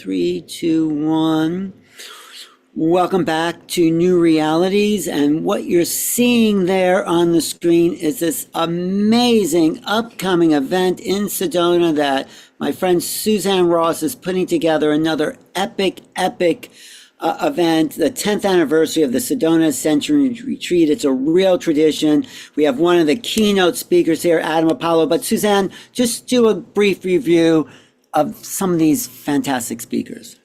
Three, two, one. Welcome back to New Realities. And what you're seeing there on the screen is this amazing upcoming event in Sedona that my friend Suzanne Ross is putting together, another epic event, the 10th anniversary of the Sedona Ascension Retreat. It's a real tradition. We have one of the keynote speakers here, Adam Apollo. But Suzanne, just do a brief review of some of these fantastic speakers.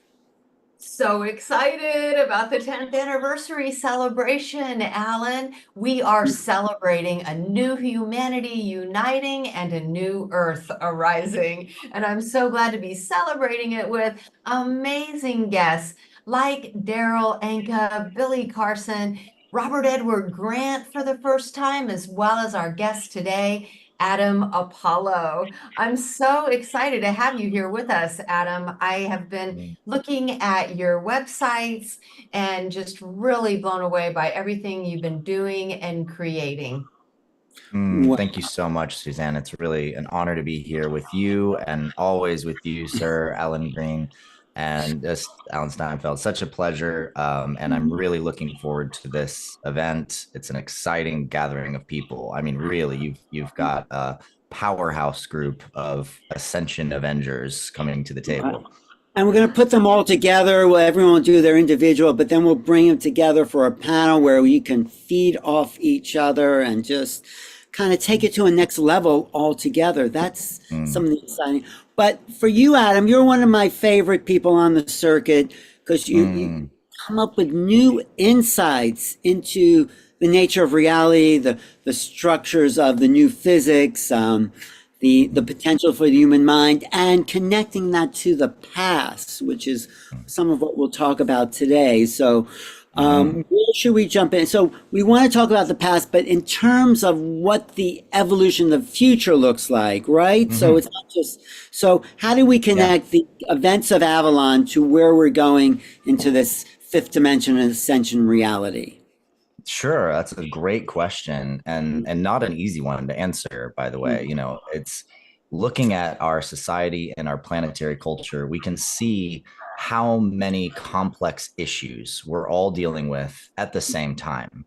So excited about the 10th anniversary celebration, Alan. We are celebrating a new humanity uniting and a new earth arising. And I'm so glad to be celebrating it with amazing guests like Darryl Anka, Billy Carson, Robert Edward Grant for the first time, as well as our guest today, Adam Apollo. I'm so excited to have you here with us, Adam. I have been looking at your websites and just really blown away by everything you've been doing and creating. Thank you so much, Suzanne. It's really an honor to be here with you and always with you, Sir Alan Green and just Alan Steinfeld. Such a pleasure. And I'm really looking forward to this event. It's an exciting gathering of people. I mean, really, you've got a powerhouse group of Ascension Avengers coming to the table. And we're going to put them all together. Well, everyone will do their individual, but then we'll bring them together for a panel where we can feed off each other and just kind of take it to a next level altogether. That's something exciting. But for you, Adam, you're one of my favorite people on the circuit because you come up with new insights into the nature of reality, the structures of the new physics, the potential for the human mind, and connecting that to the past, which is some of what we'll talk about today. So where should we jump in? So we want to talk about the past, but in terms of what the evolution of the future looks like, right? So it's not just, so how do we connect the events of Avalon to where we're going into this fifth dimension and ascension reality? Sure, that's a great question and not an easy one to answer, by the way. You know, it's looking at our society and our planetary culture, we can see how many complex issues we're all dealing with at the same time.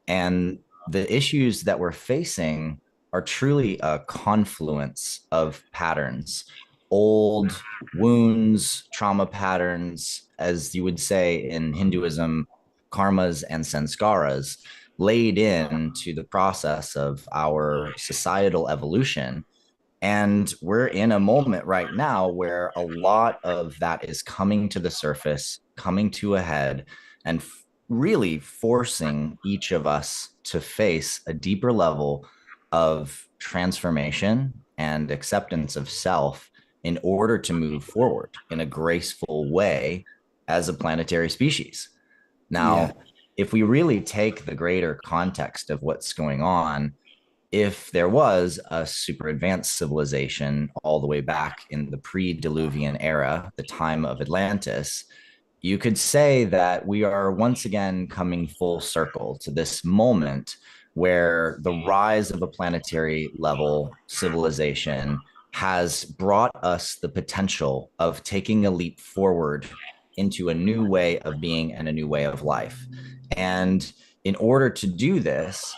And the issues that we're facing are truly a confluence of patterns, old wounds, trauma patterns, as you would say in Hinduism, karmas and sanskaras laid into the process of our societal evolution. And we're in a moment right now where a lot of that is coming to the surface, coming to a head, and really forcing each of us to face a deeper level of transformation and acceptance of self in order to move forward in a graceful way as a planetary species. Now, if we really take the greater context of what's going on, if there was a super advanced civilization all the way back in the pre-Diluvian era, the time of Atlantis, you could say that we are once again coming full circle to this moment where the rise of a planetary level civilization has brought us the potential of taking a leap forward into a new way of being and a new way of life. And in order to do this,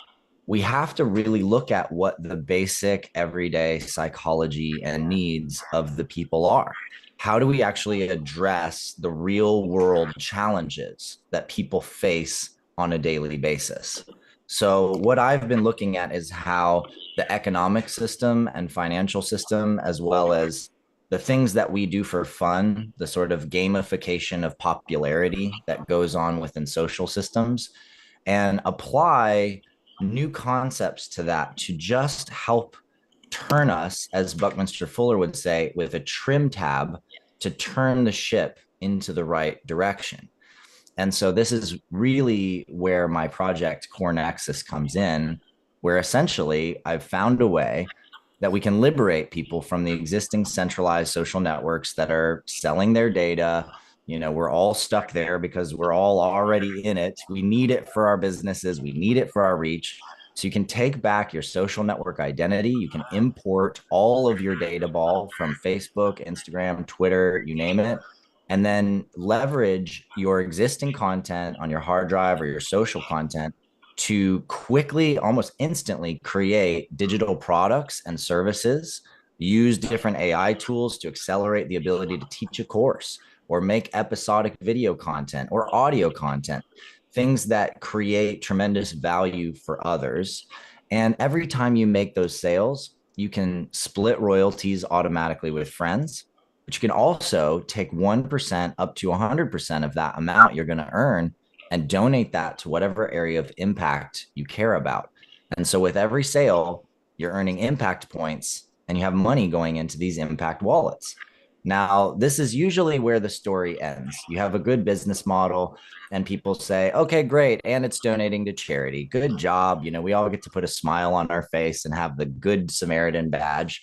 we have to really look at what the basic everyday psychology and needs of the people are. How do we actually address the real world challenges that people face on a daily basis? So what I've been looking at is how the economic system and financial system, as well as the things that we do for fun, the sort of gamification of popularity that goes on within social systems, and apply new concepts to that to just help turn us, as Buckminster Fuller would say, with a trim tab to turn the ship into the right direction. And so this is really where my project Core Nexus comes in, where essentially I've found a way that we can liberate people from the existing centralized social networks that are selling their data. You know, we're all stuck there because we're all already in it. We need it for our businesses. We need it for our reach. So you can take back your social network identity. You can import all of your data ball from Facebook, Instagram, Twitter, you name it, and then leverage your existing content on your hard drive or your social content to quickly, almost instantly create digital products and services, use different AI tools to accelerate the ability to teach a course or make episodic video content or audio content, things that create tremendous value for others. And every time you make those sales, you can split royalties automatically with friends, but you can also take 1% up to 100% of that amount you're going to earn and donate that to whatever area of impact you care about. And so with every sale, you're earning impact points and you have money going into these impact wallets. Now, this is usually where the story ends. You have a good business model and people say, okay, great. And it's donating to charity. Good job. You know, we all get to put a smile on our face and have the Good Samaritan badge.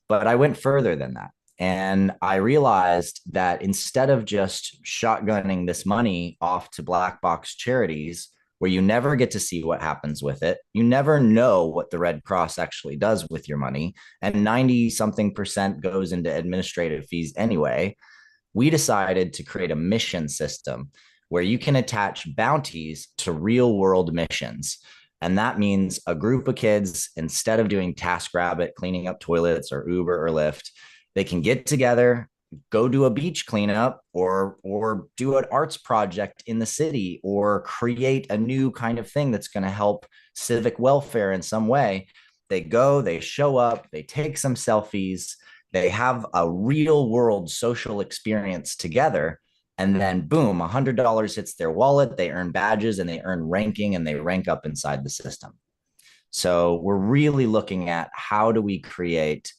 But I went further than that. And I realized that instead of just shotgunning this money off to black box charities, where you never get to see what happens with it, you never know what the Red Cross actually does with your money, and 90 something percent goes into administrative fees anyway, we decided to create a mission system where you can attach bounties to real world missions. And that means a group of kids, instead of doing TaskRabbit, cleaning up toilets or Uber or Lyft, they can get together, go do a beach cleanup or do an arts project in the city or create a new kind of thing that's going to help civic welfare in some way. They go, they show up, they take some selfies, they have a real world social experience together. And then boom, $100 hits their wallet, they earn badges and they earn ranking and they rank up inside the system. So we're really looking at how do we create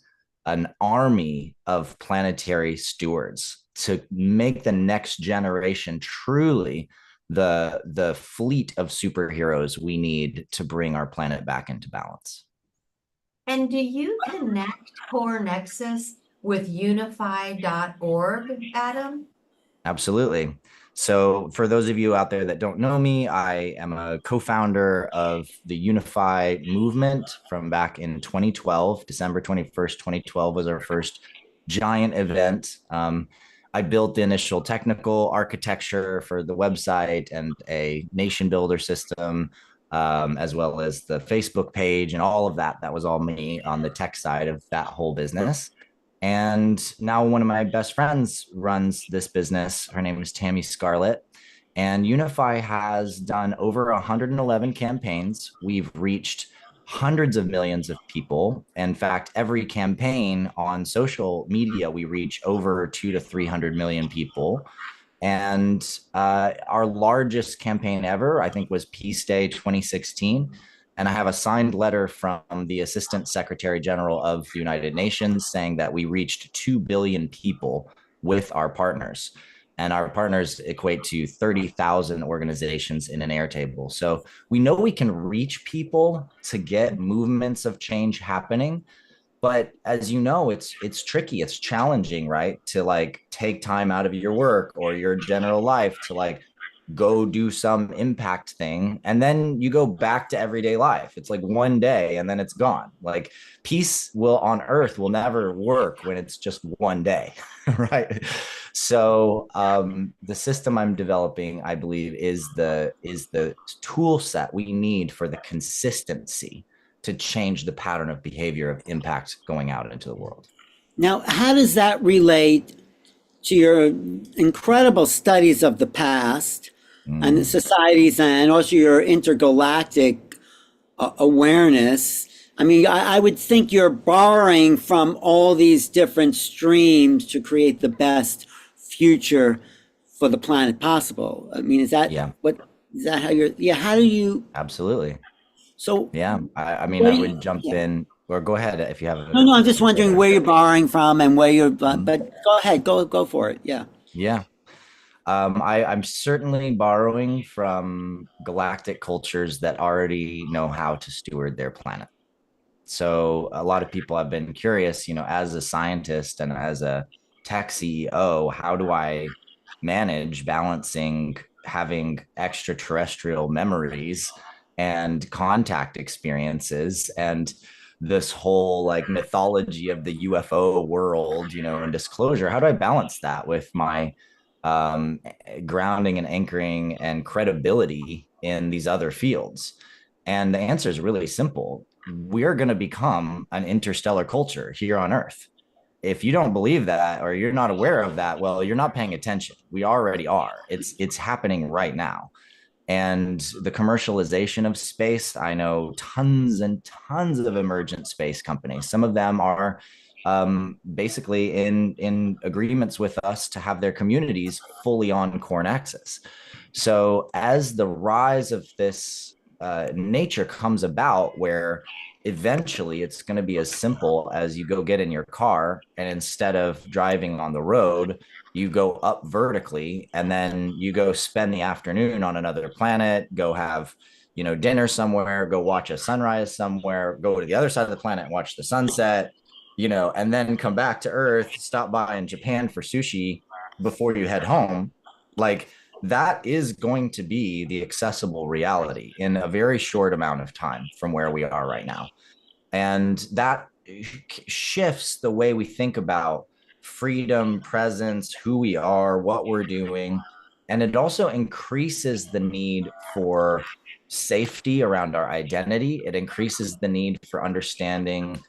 an army of planetary stewards to make the next generation truly the fleet of superheroes we need to bring our planet back into balance. And do you connect Core Nexus with UniFi.org, Adam? Absolutely. So for those of you out there that don't know me, I am a co-founder of the UniFi movement from back in 2012. December 21st, 2012 was our first giant event. I built the initial technical architecture for the website and a nation builder system, as well as the Facebook page and all of that. That was all me on the tech side of that whole business. And now one of my best friends runs this business. Her name is Tammy Scarlett. And UniFi has done over 111 campaigns. We've reached hundreds of millions of people. In fact, every campaign on social media, we reach over 200 to 300 million people. And our largest campaign ever, I think, was Peace Day 2016. And I have a signed letter from the Assistant Secretary General of the United Nations saying that we reached 2 billion people with our partners. And our partners equate to 30,000 organizations in an Airtable. So we know we can reach people to get movements of change happening. But as you know, it's tricky, it's challenging, right? To like take time out of your work or your general life to like go do some impact thing, and then you go back to everyday life. It's like one day and then it's gone. Like peace will on earth will never work when it's just one day. Right? So the system I'm developing, I believe, is the tool set we need for the consistency to change the pattern of behavior of impact going out into the world. Now, how does that relate to your incredible studies of the past and the societies, and also your intergalactic awareness? I mean, I would think you're borrowing from all these different streams to create the best future for the planet possible. I mean, is that how you're, how do you? Absolutely. So, yeah, I mean, I would jump in, or go ahead if you have a. No, I'm just wondering where you're borrowing from and where you're, but go ahead, go for it. Yeah. Yeah. I'm certainly borrowing from galactic cultures that already know how to steward their planet. So a lot of people have been curious, you know, as a scientist and as a tech CEO, how do I manage balancing having extraterrestrial memories and contact experiences and this whole like mythology of the UFO world, you know, and disclosure? How do I balance that with my um, grounding and anchoring and credibility in these other fields? And the answer is really simple. We're going to become an interstellar culture here on Earth. If you don't believe that, or you're not aware of that, well, you're not paying attention. We already are. It's happening right now. And the commercialization of space, I know tons and tons of emergent space companies. Some of them are basically in agreements with us to have their communities fully on core nexus. So as the rise of this nature comes about, where eventually it's going to be as simple as you go get in your car, and instead of driving on the road, you go up vertically, and then you go spend the afternoon on another planet, go have, dinner somewhere, go watch a sunrise somewhere, go to the other side of the planet and watch the sunset, and then come back to Earth, stop by in Japan for sushi before you head home. Like, that is going to be the accessible reality in a very short amount of time from where we are right now. And that shifts the way we think about freedom, presence, who we are, what we're doing. And it also increases the need for safety around our identity. It increases the need for understanding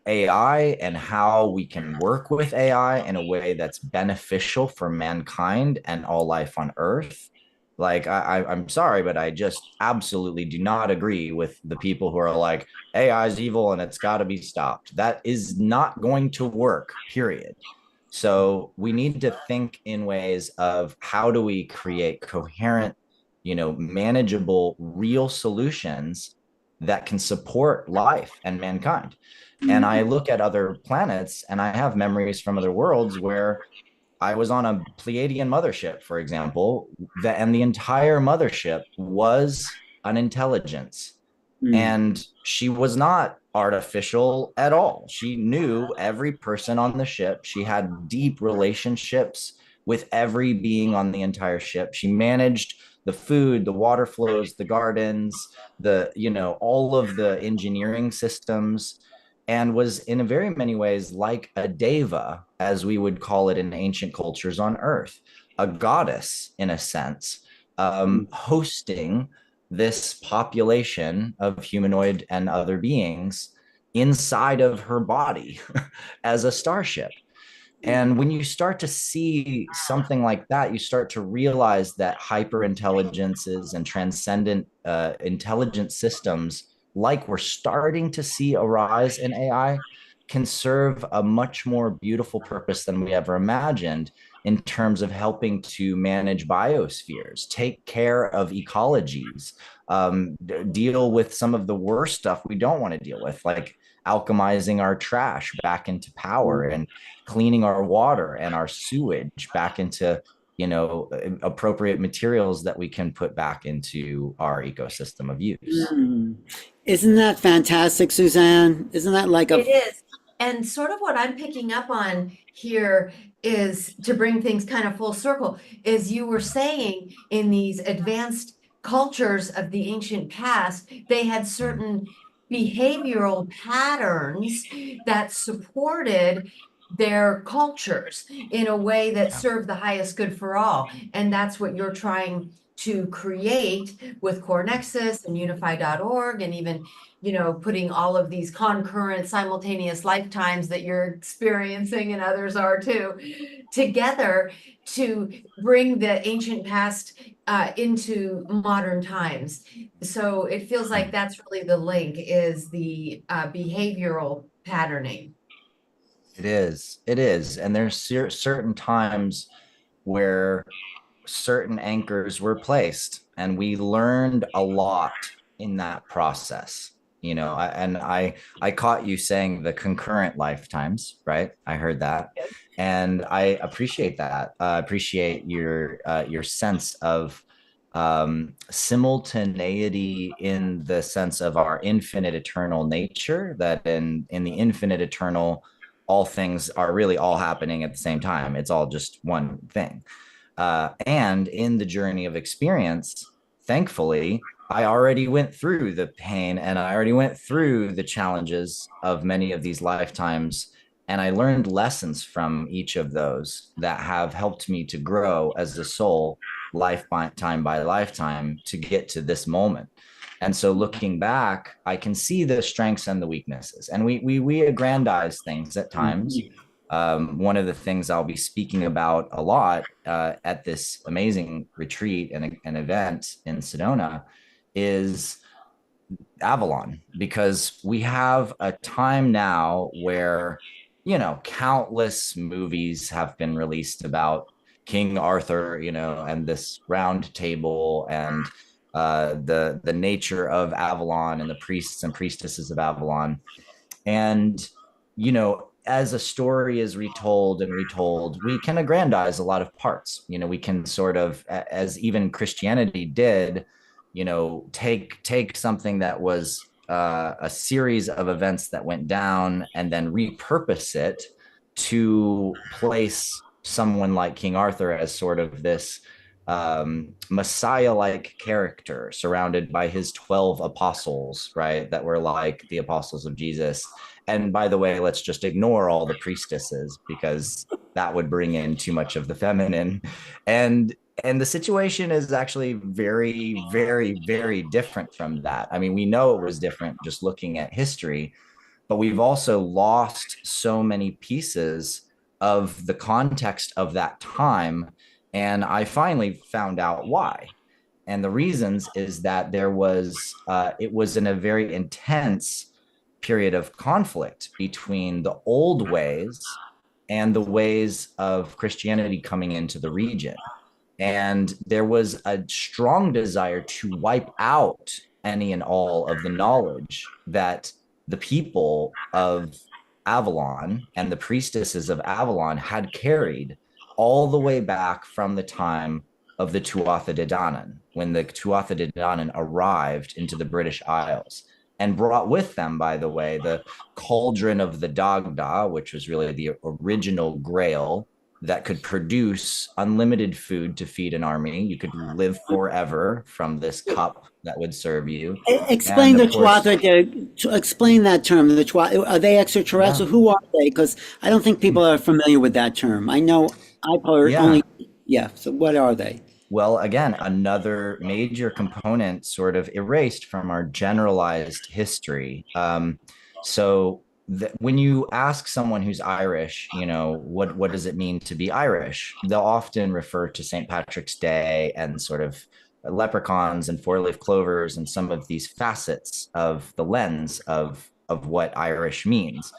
AI and how we can work with AI in a way that's beneficial for mankind and all life on Earth. Like, I'm sorry, but I just absolutely do not agree with the people who are like, AI is evil and it's got to be stopped. That is not going to work, period. So we need to think in ways of how do we create coherent, manageable, real solutions that can support life and mankind. And I look at other planets and I have memories from other worlds where I was on a Pleiadian mothership, for example, and the entire mothership was an intelligence. And she was not artificial at all. She knew every person on the ship. She had deep relationships with every being on the entire ship. She managed the food, the water flows, the gardens, all of the engineering systems, and was in a very many ways like a deva, as we would call it in ancient cultures on Earth, a goddess in a sense, hosting this population of humanoid and other beings inside of her body as a starship. And when you start to see something like that, you start to realize that hyper intelligences and transcendent intelligent systems, like we're starting to see a rise in AI, can serve a much more beautiful purpose than we ever imagined in terms of helping to manage biospheres, take care of ecologies, deal with some of the worst stuff we don't want to deal with, like alchemizing our trash back into power and cleaning our water and our sewage back into appropriate materials that we can put back into our ecosystem of use. Isn't that fantastic, Suzanne? Isn't that like a... It is. And sort of what I'm picking up on here is, to bring things kind of full circle, is you were saying in these advanced cultures of the ancient past, they had certain behavioral patterns that supported their cultures in a way that served the highest good for all. And that's what you're trying to create with Core Nexus and UniFi.org, and even, putting all of these concurrent simultaneous lifetimes that you're experiencing and others are too, together to bring the ancient past into modern times. So it feels like that's really the link, is the behavioral patterning. It is. And there's certain times where certain anchors were placed, and we learned a lot in that process. I caught you saying the concurrent lifetimes, right? I heard that. Yes. And I appreciate that. I appreciate your sense of simultaneity in the sense of our infinite eternal nature, that in the infinite eternal, all things are really all happening at the same time. It's all just one thing. And in the journey of experience, thankfully, I already went through the pain and I already went through the challenges of many of these lifetimes. And I learned lessons from each of those that have helped me to grow as a soul, lifetime by lifetime, to get to this moment. And so looking back, I can see the strengths and the weaknesses. And we aggrandize things at times. One of the things I'll be speaking about a lot at this amazing retreat and an event in Sedona is Avalon, because we have a time now where, you know, countless movies have been released about King Arthur, you know, and this round table and the nature of Avalon and the priests and priestesses of Avalon. And, you know, as a story is retold and retold, we can aggrandize a lot of parts. You know, we can sort of, as even Christianity did, you know, take something that was a series of events that went down and then repurpose it to place someone like King Arthur as sort of this Messiah-like character surrounded by his 12 apostles, right? That were like the apostles of Jesus. And by the way, let's just ignore all the priestesses because that would bring in too much of the feminine. And and the situation is actually very, very, very different from that. I mean, we know it was different just looking at history, but we've also lost so many pieces of the context of that time. And I finally found out why. And the reasons is that it was in a very intense period of conflict between the old ways and the ways of Christianity coming into the region. And there was a strong desire to wipe out any and all of the knowledge that the people of Avalon and the priestesses of Avalon had carried all the way back from the time of the Tuatha De Danann, when the Tuatha De Danann arrived into the British Isles and brought with them, by the way, the cauldron of the Dagda, which was really the original grail that could produce unlimited food to feed an army. You could live forever from this cup that would serve you. Explain And the of course, Tuatha. Explain that term. The Tuatha. Are they extraterrestrial? yeah, Who are they? Because I don't think people are familiar with that term. I know I've heard yeah. only. Yeah. So what are they? Well, again, another major component sort of erased from our generalized history. When you ask someone who's Irish, you know, what does it mean to be Irish? They'll often refer to St. Patrick's Day and sort of leprechauns and four-leaf clovers and some of these facets of the lens of what Irish means.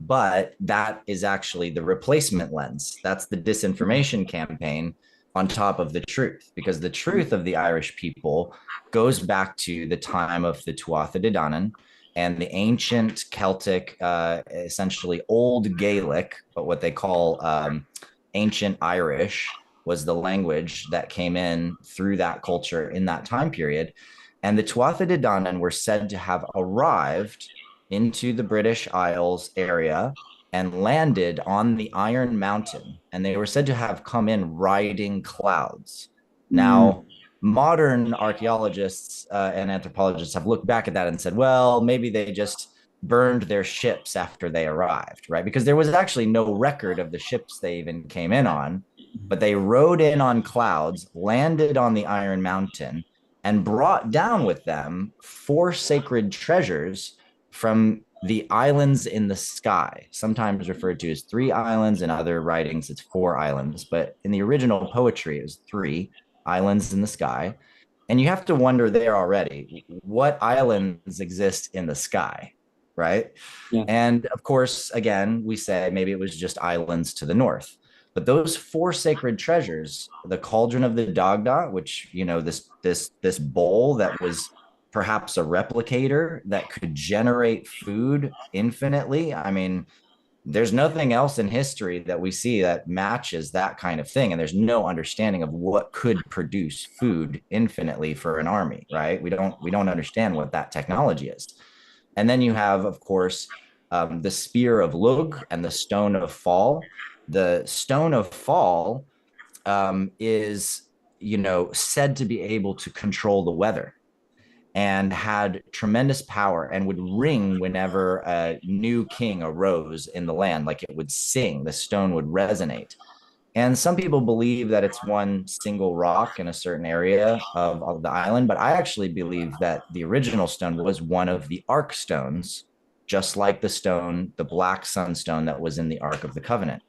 But that is actually the replacement lens. That's the disinformation campaign on top of the truth, because the truth of the Irish people goes back to the time of the Tuatha De Danann and the ancient Celtic, essentially old Gaelic, but what they call ancient Irish was the language that came in through that culture in that time period. And the Tuatha De Danann were said to have arrived into the British Isles area and landed on the Iron Mountain. And they were said to have come in riding clouds. Mm. Now, modern archaeologists and anthropologists have looked back at that and said, well, maybe they just burned their ships after they arrived, right? Because there was actually no record of the ships they even came in on, but they rode in on clouds, landed on the Iron Mountain, and brought down with them 4 sacred treasures from the islands in the sky, sometimes referred to as 3 islands. In other writings, it's 4 islands, but in the original poetry, it was 3 islands in the sky. And you have to wonder there already, what islands exist in the sky, right? Yeah. And of course, again, we say maybe it was just islands to the north. But those 4 sacred treasures, the cauldron of the Dagda, which, you know, this bowl that was perhaps a replicator that could generate food infinitely. I mean, there's nothing else in history that we see that matches that kind of thing. And there's no understanding of what could produce food infinitely for an army, right? We don't understand what that technology is. And then you have, of course, the spear of Lug and the stone of fall. The stone of fall is, you know, said to be able to control the weather. and had tremendous power and would ring whenever a new king arose in the land. Like it would sing, the stone would resonate. And some people believe that it's one single rock in a certain area of the island, but I actually believe that the original stone was one of the ark stones, just like the stone, the black sunstone that was in the Ark of the Covenant.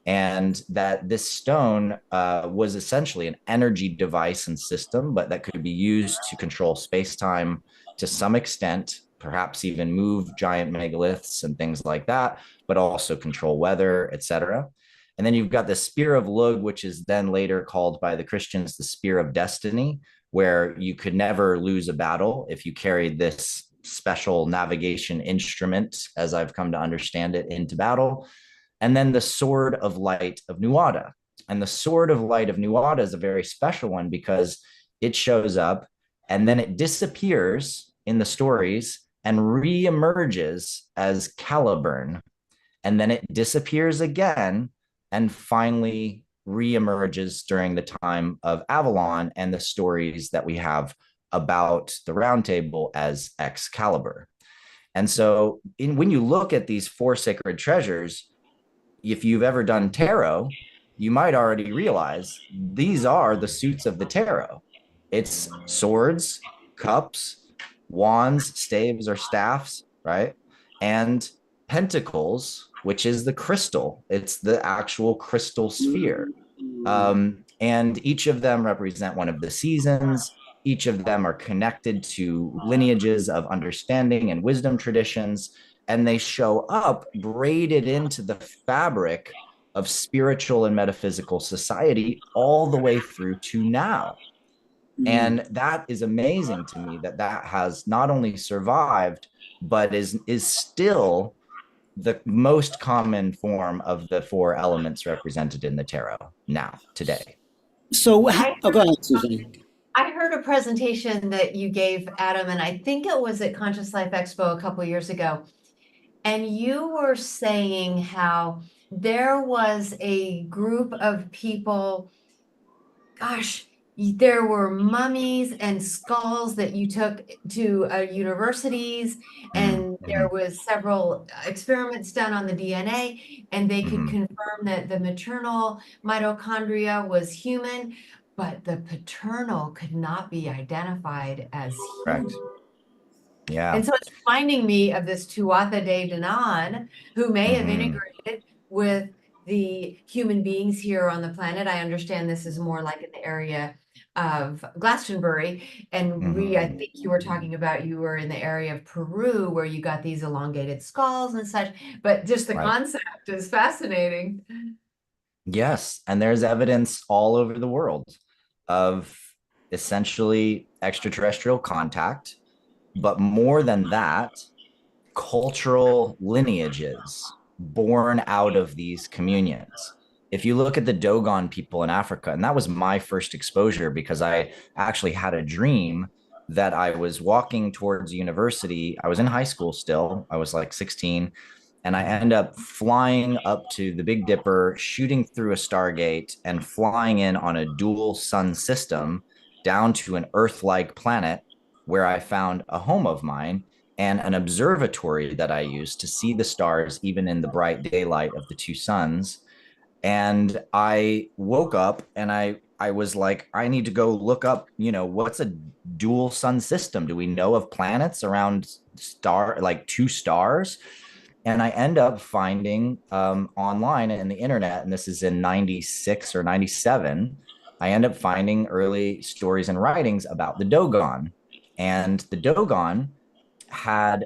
And that this stone was essentially an energy device and system, but that could be used to control space time to some extent, perhaps even move giant megaliths and things like that, but also control weather, etc. And then you've got the spear of Lug, which is then later called by the Christians the spear of destiny, where you could never lose a battle if you carried this special navigation instrument, as I've come to understand it, into battle. And then the sword of light of Nuada. And the sword of light of Nuada is a very special one because it shows up and then it disappears in the stories and reemerges as Caliburn. And then it disappears again and finally reemerges during the time of Avalon and the stories that we have about the Round Table as Excalibur. And so when you look at these four sacred treasures, if you've ever done tarot, you might already realize these are the suits of the tarot. It's swords, cups, wands, staves, or staffs, right? And pentacles, which is the crystal. It's the actual crystal sphere. And each of them represent one of the seasons. Each of them are connected to lineages of understanding and wisdom traditions, and they show up braided into the fabric of spiritual and metaphysical society all the way through to now. And that is amazing to me that that has not only survived, but is still the most common form of the four elements represented in the tarot now, today. So, go ahead, Susan. I heard a presentation that you gave, Adam, and I think it was at Conscious Life Expo a couple of years ago. And you were saying how there was a group of people, gosh, there were mummies and skulls that you took to universities, and there was several experiments done on the DNA, and they could confirm that the maternal mitochondria was human, but the paternal could not be identified as human. Correct. Yeah. And so it's reminding me of this Tuatha De Danann, who may have integrated with the human beings here on the planet. I understand this is more like in the area of Glastonbury. And I think you were talking about, you were in the area of Peru where you got these elongated skulls and such, but just the concept is fascinating. Yes. And there's evidence all over the world of essentially extraterrestrial contact. But more than that, cultural lineages born out of these communions. If you look at the Dogon people in Africa, and that was my first exposure because I actually had a dream that I was walking towards university. I was in high school still. I was like 16. And I end up flying up to the Big Dipper, shooting through a Stargate and flying in on a dual sun system down to an Earth-like planet where I found a home of mine and an observatory that I used to see the stars, even in the bright daylight of the two suns. And I woke up and I was like, I need to go look up, what's a dual sun system? Do we know of planets around two stars? And I end up finding online and the internet, and this is in 96 or 97, I end up finding early stories and writings about the Dogon. And the Dogon had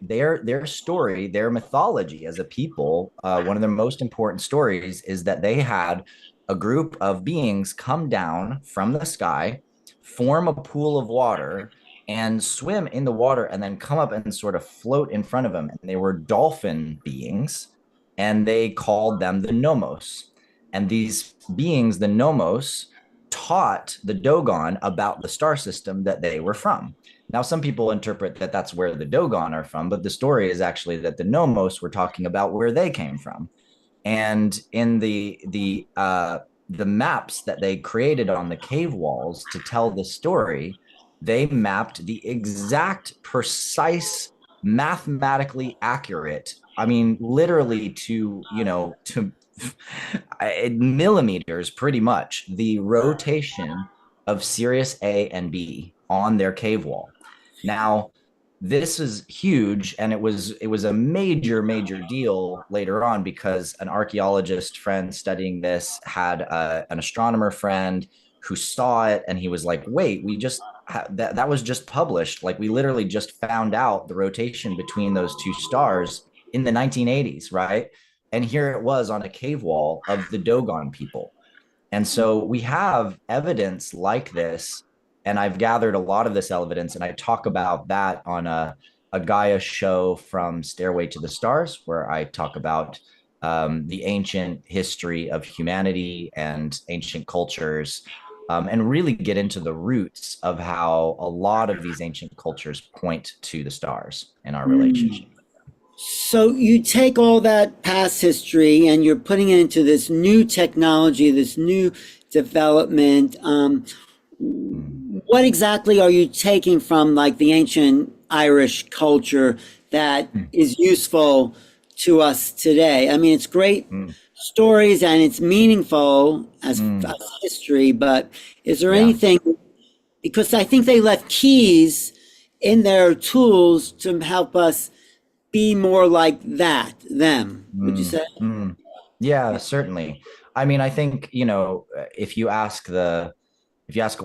their story, their mythology as a people. One of their most important stories is that they had a group of beings come down from the sky, form a pool of water, and swim in the water, and then come up and sort of float in front of them. And they were dolphin beings, and they called them the Nomos. And these beings, the Nomos, taught the Dogon about the star system that they were from. Now, some people interpret that that's where the Dogon are from, but the story is actually that the Nomos were talking about where they came from. And in the maps that they created on the cave walls to tell the story, they mapped the exact, precise, mathematically accurate, I mean, literally to, to millimeters, pretty much, the rotation of Sirius A and B on their cave wall. Now, this is huge, and it was a major deal later on, because an archaeologist friend studying this had an astronomer friend who saw it, and he was like, wait, we just that was just published, like we literally just found out the rotation between those two stars in the 1980s, right? And here it was on a cave wall of the Dogon people. And so we have evidence like this, and I've gathered a lot of this evidence, and I talk about that on a Gaia show from Stairway to the Stars, where I talk about the ancient history of humanity and ancient cultures, and really get into the roots of how a lot of these ancient cultures point to the stars in our relationship. So you take all that past history and you're putting it into this new technology, this new development. What exactly are you taking from like the ancient Irish culture that is useful to us today? I mean, it's great stories and it's meaningful as history, but is there anything, because I think they left keys in their tools to help us be more like them, would you say? Yeah, certainly. I mean, I think, if you ask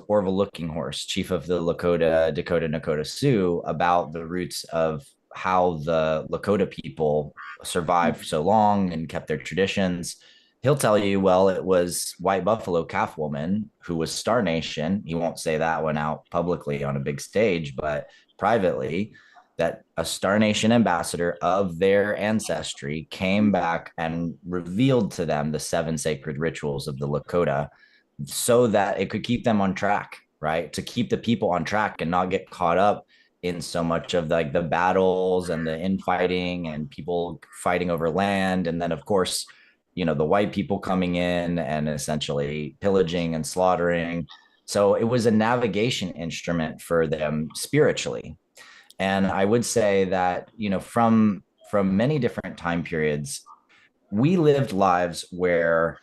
Orville Looking Horse, chief of the Dakota Nakota Sioux, about the roots of how the Lakota people survived so long and kept their traditions, he'll tell you, well, it was White Buffalo Calf Woman who was Star Nation. He won't say that one out publicly on a big stage, but privately, that a Star Nation ambassador of their ancestry came back and revealed to them the 7 sacred rituals of the Lakota, so that it could keep them on track, right? To keep the people on track and not get caught up in so much of like the battles and the infighting and people fighting over land. And then, of course, the white people coming in and essentially pillaging and slaughtering. So it was a navigation instrument for them spiritually. And I would say that, from many different time periods, we lived lives where,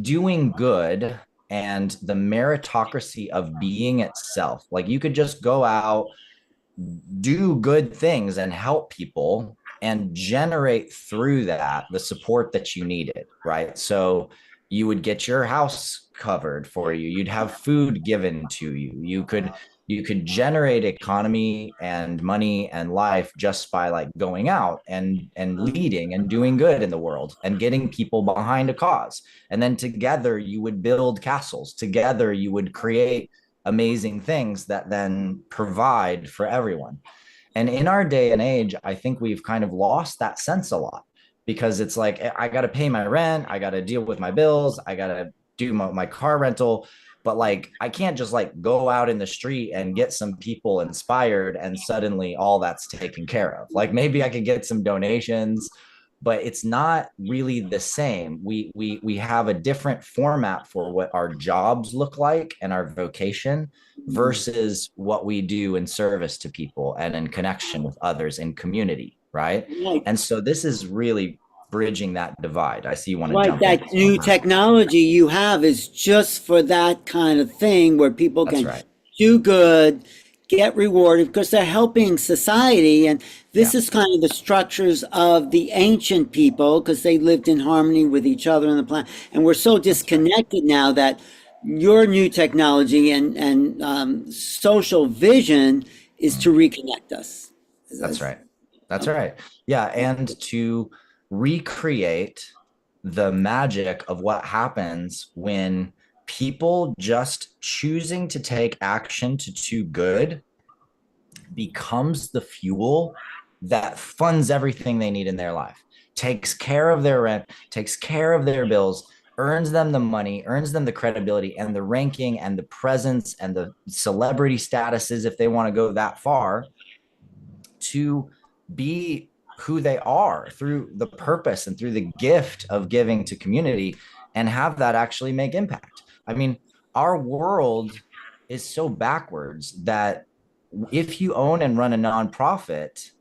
doing good and the meritocracy of being itself, like you could just go out, do good things and help people and generate through that the support that you needed, right? So you would get your house covered for you, you'd have food given to you, you could generate economy and money and life just by like going out and leading and doing good in the world and getting people behind a cause. And then together you would build castles, together you would create amazing things that then provide for everyone. And in our day and age, I think we've kind of lost that sense a lot, because it's like, I got to pay my rent, I got to deal with my bills, I got to do my car rental. But like, I can't just like go out in the street and get some people inspired and suddenly all that's taken care of. Like maybe I could get some donations, but it's not really the same. We have a different format for what our jobs look like and our vocation versus what we do in service to people and in connection with others in community, right? Right. And so this is really bridging that divide. I see you want to Right, jump that in. new technology you have is just for that kind of thing where people That's can right. do good, get rewarded because they're helping society. And this Yeah. is kind of the structures of the ancient people because they lived in harmony with each other on the planet. And we're so disconnected now that your new technology and social vision is to reconnect us. That's right. That's right. Yeah. And to recreate the magic of what happens when people just choosing to take action to do good becomes the fuel that funds everything they need in their life, takes care of their rent, takes care of their bills, earns them the money, earns them the credibility and the ranking and the presence and the celebrity statuses, if they want to go that far, to be who they are through the purpose and through the gift of giving to community and have that actually make impact. I mean, our world is so backwards that if you own and run a nonprofit,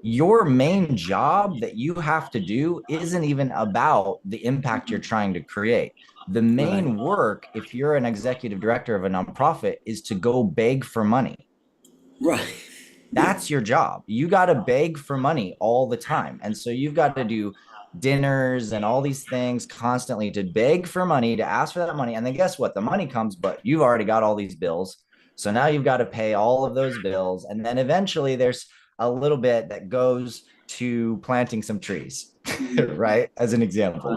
your main job that you have to do isn't even about the impact you're trying to create. The main work, if you're an executive director of a nonprofit, is to go beg for money. Right. That's your job. You got to beg for money all the time. And so you've got to do dinners and all these things constantly to beg for money, to ask for that money. And then guess what? The money comes, but you've already got all these bills. So now you've got to pay all of those bills. And then eventually there's a little bit that goes to planting some trees, right? As an example.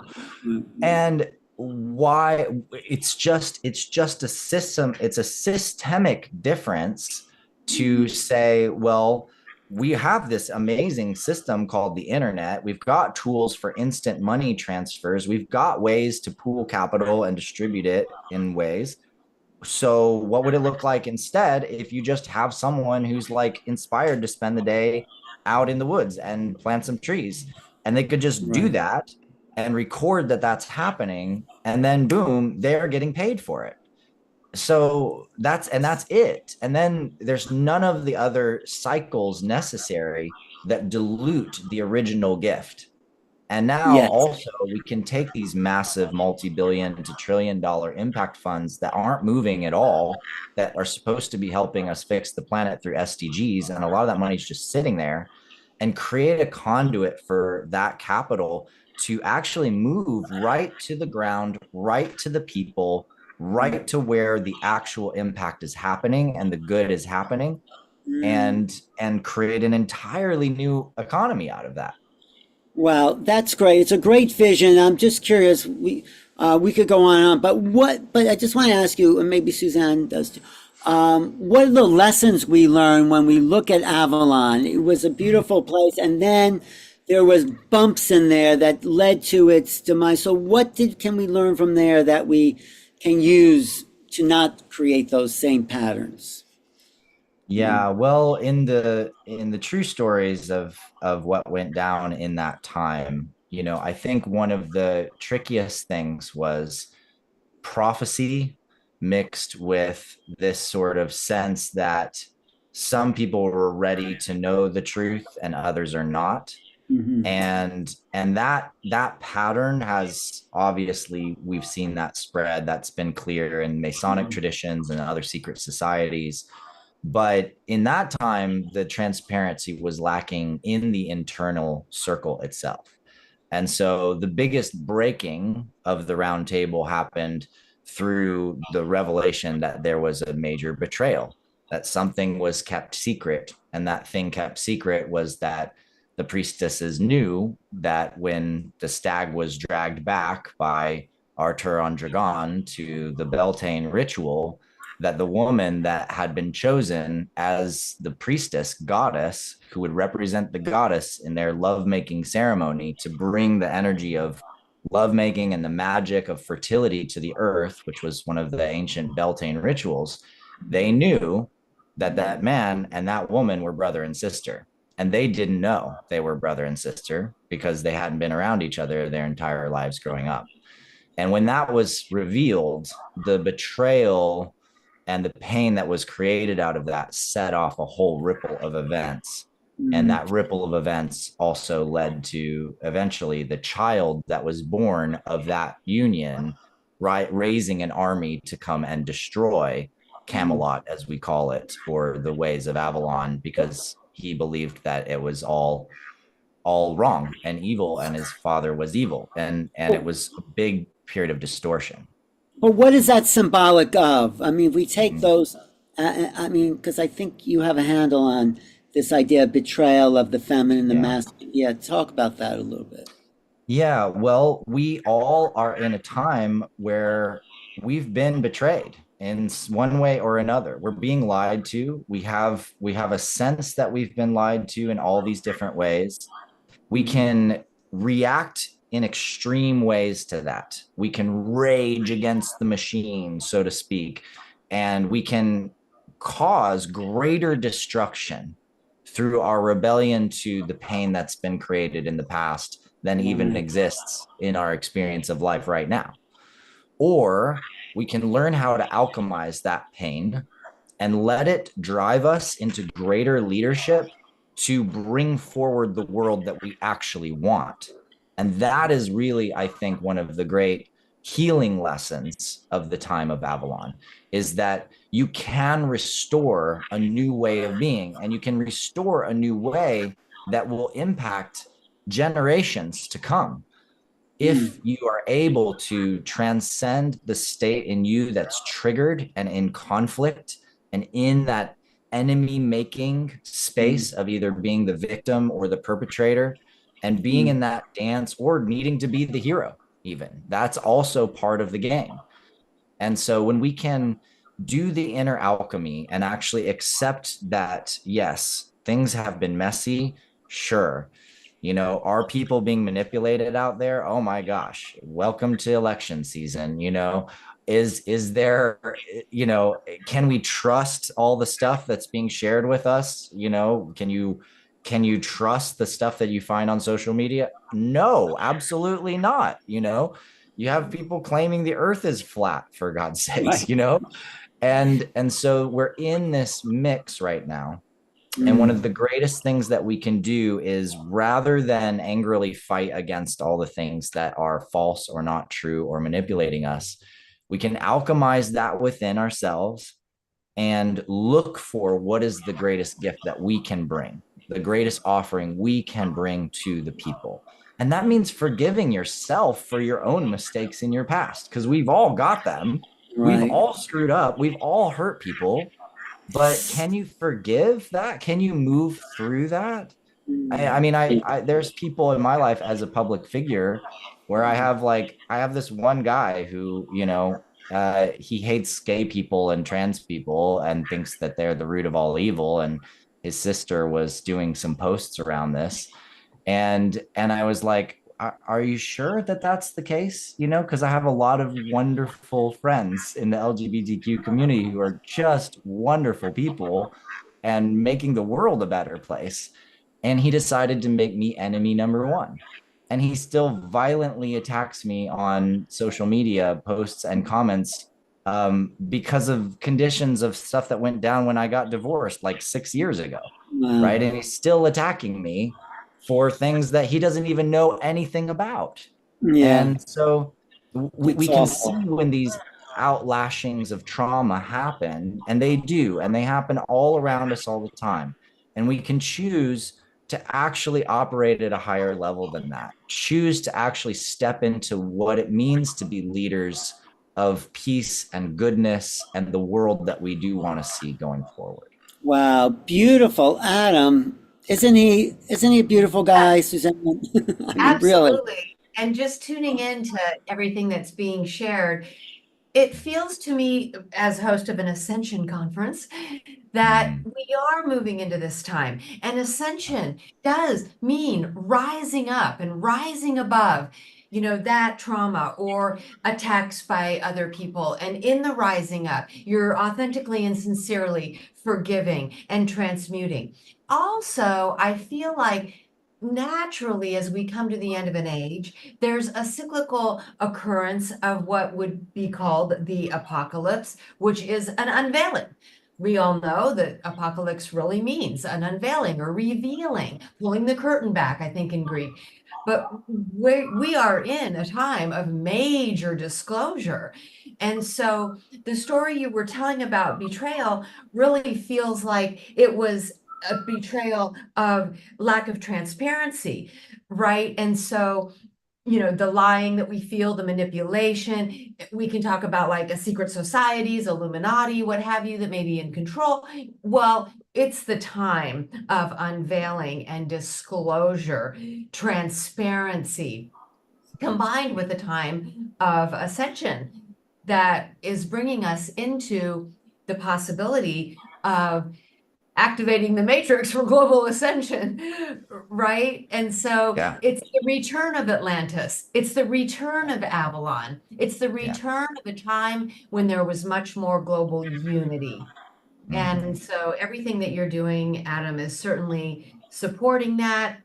And why it's just a system, it's a systemic difference to say, well, we have this amazing system called the internet. We've got tools for instant money transfers. We've got ways to pool capital and distribute it in ways. So what would it look like instead if you just have someone who's like inspired to spend the day out in the woods and plant some trees, and they could just do that and record that that's happening, and then boom, they're getting paid for it. So that's it. And then there's none of the other cycles necessary that dilute the original gift. And now also we can take these massive multi-billion to trillion-dollar impact funds that aren't moving at all, that are supposed to be helping us fix the planet through SDGs, and a lot of that money is just sitting there, and create a conduit for that capital to actually move right to the ground, right to the people, right to where the actual impact is happening and the good is happening, and create an entirely new economy out of that. Wow, that's great. It's a great vision. I'm just curious. We could go on and on, but I just want to ask you, and maybe Suzanne does too. What are the lessons we learn when we look at Avalon? It was a beautiful place, and then there was bumps in there that led to its demise. So can we learn from there that we can use to not create those same patterns? Yeah, well, in the true stories of what went down in that time, I think one of the trickiest things was prophecy mixed with this sort of sense that some people were ready to know the truth and others are not. And that pattern has, obviously, we've seen that spread. That's been clear in Masonic traditions and other secret societies. But in that time, the transparency was lacking in the internal circle itself. And so the biggest breaking of the round table happened through the revelation that there was a major betrayal, that something was kept secret. And that thing kept secret was that the priestesses knew that when the stag was dragged back by Arthur on Dragon to the Beltane ritual, that the woman that had been chosen as the priestess goddess, who would represent the goddess in their lovemaking ceremony to bring the energy of lovemaking and the magic of fertility to the earth, which was one of the ancient Beltane rituals, they knew that that man and that woman were brother and sister. And they didn't know they were brother and sister because they hadn't been around each other their entire lives growing up. And when that was revealed, the betrayal and the pain that was created out of that set off a whole ripple of events. And that ripple of events also led to eventually the child that was born of that union, right, raising an army to come and destroy Camelot, as we call it, or the ways of Avalon, because he believed that it was all wrong and evil, and his father was evil, and it was a big period of distortion. But what is that symbolic of? I mean, if we take those, because I think you have a handle on this idea of betrayal of the feminine, the masculine. Yeah, talk about that a little bit. Yeah, well, we all are in a time where we've been betrayed in one way or another. We're being lied to. We have a sense that we've been lied to in all these different ways. We can react in extreme ways to that. We can rage against the machine, so to speak, and we can cause greater destruction through our rebellion to the pain that's been created in the past than even exists in our experience of life right now. or we can learn how to alchemize that pain and let it drive us into greater leadership to bring forward the world that we actually want. And that is really, I think, one of the great healing lessons of the time of Avalon, is that you can restore a new way of being, and you can restore a new way that will impact generations to come if you are able to transcend the state in you that's triggered and in conflict and in that enemy making space of either being the victim or the perpetrator, and being in that dance or needing to be the hero, even that's also part of the game. And so when we can do the inner alchemy and actually accept that, yes, things have been messy, sure. Are people being manipulated out there? Oh my gosh, welcome to election season. Is there, can we trust all the stuff that's being shared with us? Can you trust the stuff that you find on social media? No, absolutely not. You have people claiming the earth is flat, for God's sakes, and so we're in this mix right now. And one of the greatest things that we can do is, rather than angrily fight against all the things that are false or not true or manipulating us, we can alchemize that within ourselves and look for what is the greatest gift that we can bring, the greatest offering we can bring to the people. And that means forgiving yourself for your own mistakes in your past, because we've all got them. We've all screwed up. We've all hurt people. But can you forgive that? Can you move through that? There's people in my life as a public figure where I have this one guy who, he hates gay people and trans people and thinks that they're the root of all evil. And his sister was doing some posts around this. And I was like, are you sure that that's the case? Because I have a lot of wonderful friends in the LGBTQ community who are just wonderful people and making the world a better place. And he decided to make me enemy number one. And he still violently attacks me on social media posts and comments, because of conditions of stuff that went down when I got divorced like 6 years ago. Right. And he's still attacking me for things that he doesn't even know anything about. And so we can see when these outlashings of trauma happen, and they do, and they happen all around us all the time. And we can choose to actually operate at a higher level than that, choose to actually step into what it means to be leaders of peace and goodness and the world that we do want to see going forward. Wow, beautiful, Adam. Isn't he a beautiful guy, Suzanne? Absolutely. Really. And just tuning into everything that's being shared, it feels to me, as host of an Ascension conference, that we are moving into this time. And Ascension does mean rising up and rising above, that trauma or attacks by other people. And in the rising up, you're authentically and sincerely forgiving and transmuting. Also, I feel like naturally, as we come to the end of an age, there's a cyclical occurrence of what would be called the apocalypse, which is an unveiling. We all know that apocalypse really means an unveiling or revealing, pulling the curtain back, I think in Greek. But we are in a time of major disclosure. And so the story you were telling about betrayal really feels like it was a betrayal of lack of transparency, right? And so, the lying that we feel, the manipulation, we can talk about like a secret societies, Illuminati, what have you, that may be in control. Well, it's the time of unveiling and disclosure, transparency, combined with the time of ascension that is bringing us into the possibility of activating the matrix for global ascension, right? And so It's the return of Atlantis. It's the return of Avalon. It's the return of a time when there was much more global unity. And so everything that you're doing, Adam, is certainly supporting that.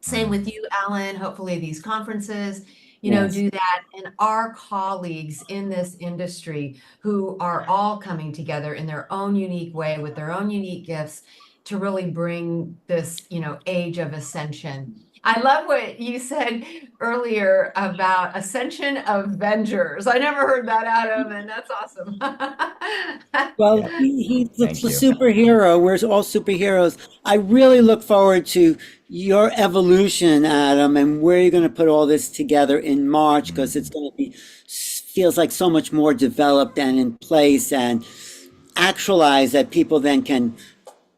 Same with you, Alan. Hopefully these conferences Yes. do that. And our colleagues in this industry who are all coming together in their own unique way with their own unique gifts to really bring this, age of ascension. I love what you said earlier about Ascension Avengers. I never heard that, Adam, and that's awesome. Well, Yeah, he's the thank you. superhero. We're all superheroes. I really look forward to your evolution, Adam, and where you're going to put all this together in March, because it's going to be, feels like so much more developed and in place and actualized, that people then can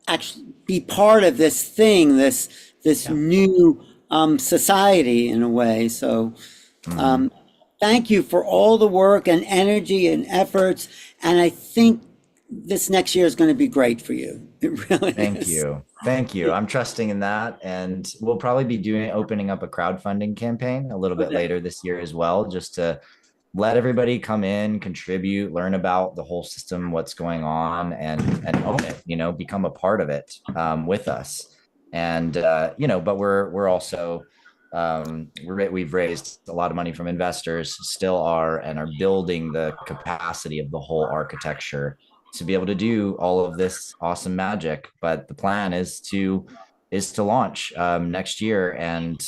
actually be part of this thing, this Yeah. new society in a way. So Mhm. thank you for all the work and energy and efforts. And I think this next year is going to be great for you. It really Thank is. you. Thank you. I'm trusting in that. And we'll probably be opening up a crowdfunding campaign a little bit Okay. later this year as well, just to let everybody come in, contribute, learn about the whole system, what's going on, and own it, become a part of it with us. And but we're also we've raised a lot of money from investors, still are, and are building the capacity of the whole architecture to be able to do all of this awesome magic. But the plan is to launch next year, and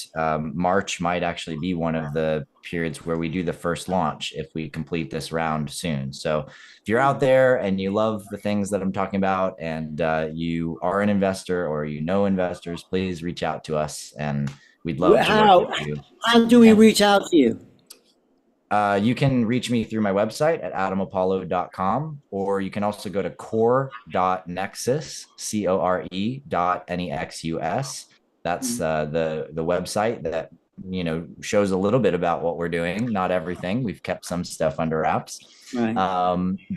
March might actually be one of the periods where we do the first launch if we complete this round soon. So if you're out there and you love the things that I'm talking about, and you are an investor or investors, please reach out to us, and we'd love to work with How you. how do we Yeah. reach out to you? You can reach me through my website at adamapollo.com, or you can also go to core.nexus, core.nexus. That's the website that shows a little bit about what we're doing. Not everything. We've kept some stuff under wraps. Right.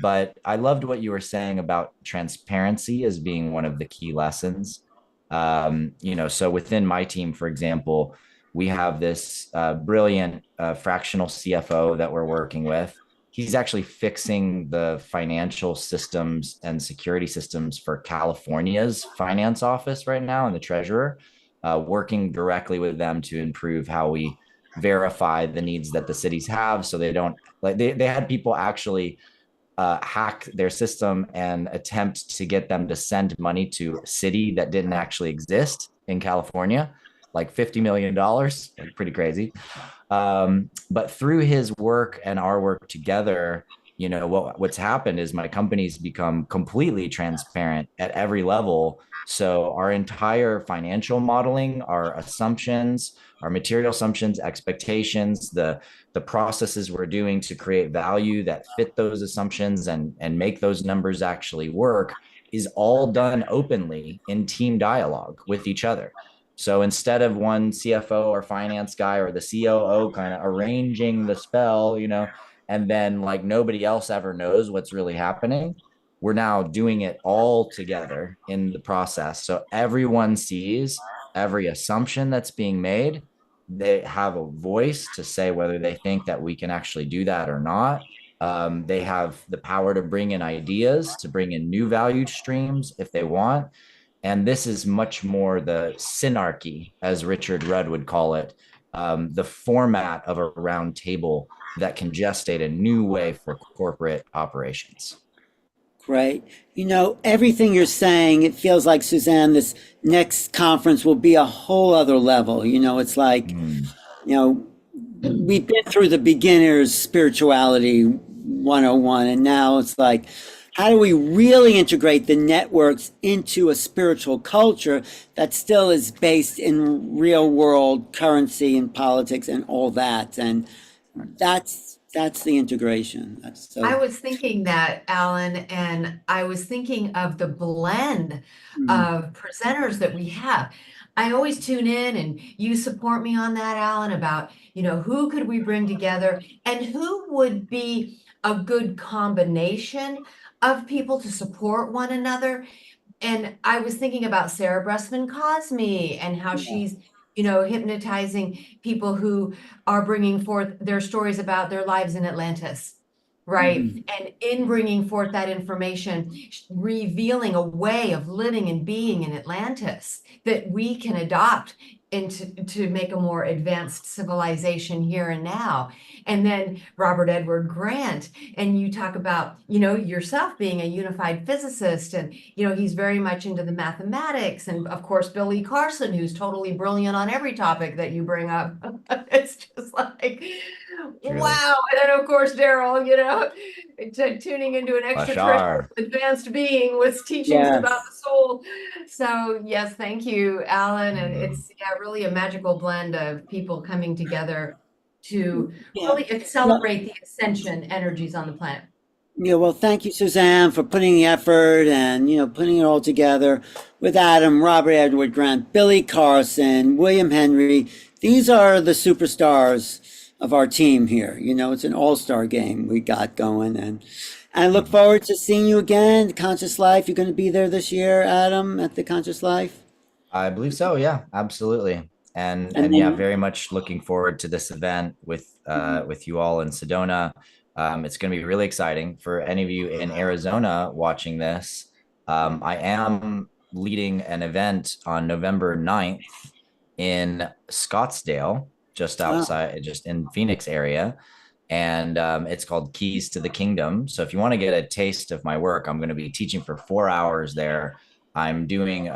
But I loved what you were saying about transparency as being one of the key lessons. So within my team, for example, we have this brilliant fractional CFO that we're working with. He's actually fixing the financial systems and security systems for California's finance office right now, and the treasurer, working directly with them to improve how we verify the needs that the cities have, so they don't, like, they had people actually hack their system and attempt to get them to send money to a city that didn't actually exist in California, like $50 million, like pretty crazy. But through his work and our work together, what's happened is my company's become completely transparent at every level. So our entire financial modeling, our assumptions, our material assumptions, expectations, the processes we're doing to create value that fit those assumptions and make those numbers actually work, is all done openly in team dialogue with each other. So instead of one CFO or finance guy or the COO kind of arranging the spell, and then like nobody else ever knows what's really happening, we're now doing it all together in the process. So everyone sees every assumption that's being made. They have a voice to say whether they think that we can actually do that or not. They have the power to bring in ideas, to bring in new value streams if they want. And this is much more the synarchy, as Richard Rudd would call it, the format of a round table that can gestate a new way for corporate operations. Great. Everything you're saying, it feels like, Suzanne, this next conference will be a whole other level. It's like, we've been through the beginner's spirituality 101, and now it's like, how do we really integrate the networks into a spiritual culture that still is based in real world currency and politics and all that? And that's the integration. I was thinking that, Alan, and I was thinking of the blend of presenters that we have. I always tune in, and you support me on that, Alan, about, who could we bring together and who would be a good combination of people to support one another. And I was thinking about Sarah Bressman Cosme and how she's, hypnotizing people who are bringing forth their stories about their lives in Atlantis, right? And in bringing forth that information, revealing a way of living and being in Atlantis that we can adopt to make a more advanced civilization here and now. And then Robert Edward Grant, and you talk about, yourself being a unified physicist, and, he's very much into the mathematics. And of course, Billy Carson, who's totally brilliant on every topic that you bring up. It's just like, wow. And then of course, Darryl, tuning into an extraterrestrial advanced being with teachings about the soul. So yes, thank you, Alan. And it's really a magical blend of people coming together to really accelerate the ascension energies on the planet. Yeah, well, thank you, Suzanne, for putting the effort and, putting it all together with Adam, Robert Edward Grant, Billy Carson, William Henry. These are the superstars of our team here. It's an all-star game we got going, and I look forward to seeing you again. Conscious Life, you're going to be there this year, Adam, at the Conscious Life? I believe so. Yeah, absolutely. And yeah, very much looking forward to this event with you all in Sedona. It's going to be really exciting for any of you in Arizona watching this. I am leading an event on November 9th in Scottsdale, just outside, just in Phoenix area. And it's called Keys to the Kingdom. So if you want to get a taste of my work, I'm going to be teaching for 4 hours there. I'm doing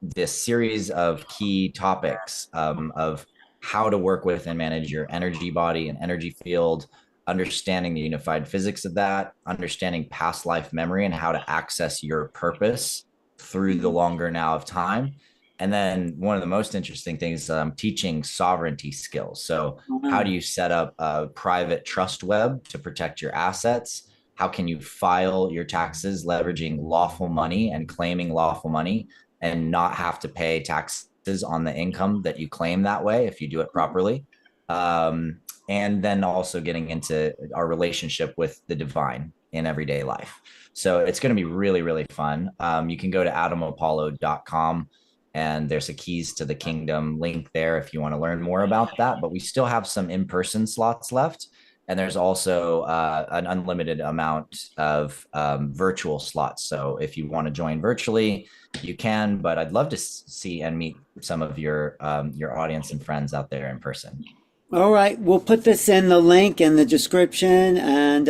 this series of key topics of how to work with and manage your energy body and energy field, understanding the unified physics of that, understanding past life memory and how to access your purpose through the longer now of time. And then one of the most interesting things is I'm teaching sovereignty skills. So how do you set up a private trust web to protect your assets? How can you file your taxes leveraging lawful money and claiming lawful money and not have to pay taxes on the income that you claim that way if you do it properly? And then also getting into our relationship with the divine in everyday life. So it's going to be really, really fun. You can go to Apollo.com and there's a Keys to the Kingdom link there if you want to learn more about that. But we still have some in-person slots left. And there's also an unlimited amount of virtual slots. So if you want to join virtually, you can, but I'd love to see and meet some of your audience and friends out there in person. All right. We'll put this in the link in the description. And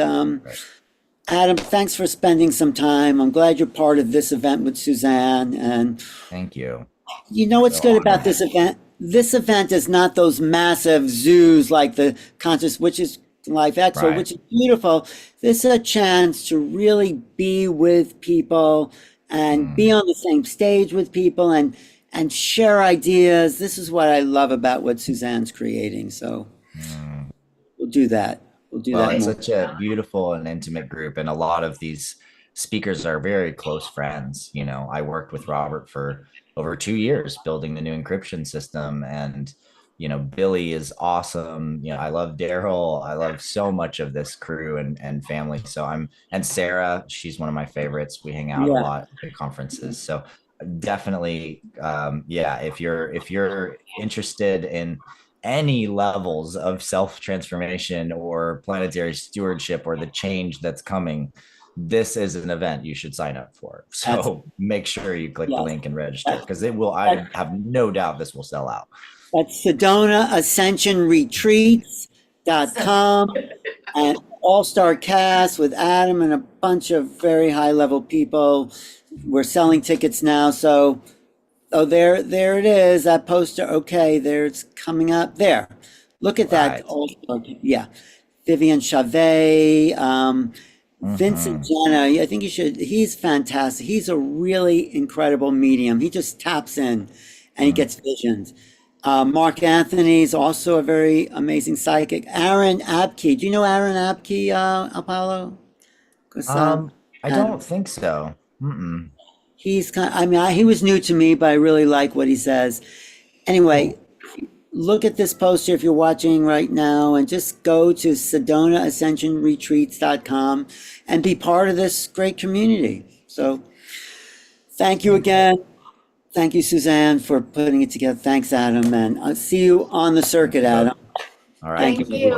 Adam, thanks for spending some time. I'm glad you're part of this event with Suzanne. And thank you. What's good about this event? This event is not those massive zoos like the Conscious, which is Life Expo, which is beautiful. This is a chance to really be with people and be on the same stage with people and share ideas. This is what I love about what Suzanne's creating. So we'll do that. We'll do that. It's such a beautiful and intimate group. And a lot of these speakers are very close friends. I worked with Robert for over 2 years building the new encryption system. And, Billy is awesome. I love Darryl. I love so much of this crew and family. So and Sarah, she's one of my favorites. We hang out a lot at conferences. So definitely, if you're interested in any levels of self-transformation or planetary stewardship or the change that's coming, this is an event you should sign up for. So make sure you click the link and register, because it will, I have no doubt this will sell out. That's Sedona Ascension Retreats.com and all-star cast with Adam and a bunch of very high-level people. We're selling tickets now. So, there it is, that poster. Okay, it's coming up there. Look at that. Yeah. Vivian Chavez, Vincent Jenna. I think you should. He's fantastic. He's a really incredible medium. He just taps in and he gets visions. Mark Anthony's also a very amazing psychic. Aaron Abke. Do you know Aaron Abke, Apollo? I don't think so. He's he was new to me, but I really like what he says. Anyway, look at this poster if you're watching right now, and just go to SedonaAscensionRetreats.com and be part of this great community. So thank you again. Thank you, Suzanne, for putting it together. Thanks, Adam. And I'll see you on the circuit, Adam. All right. Thank you.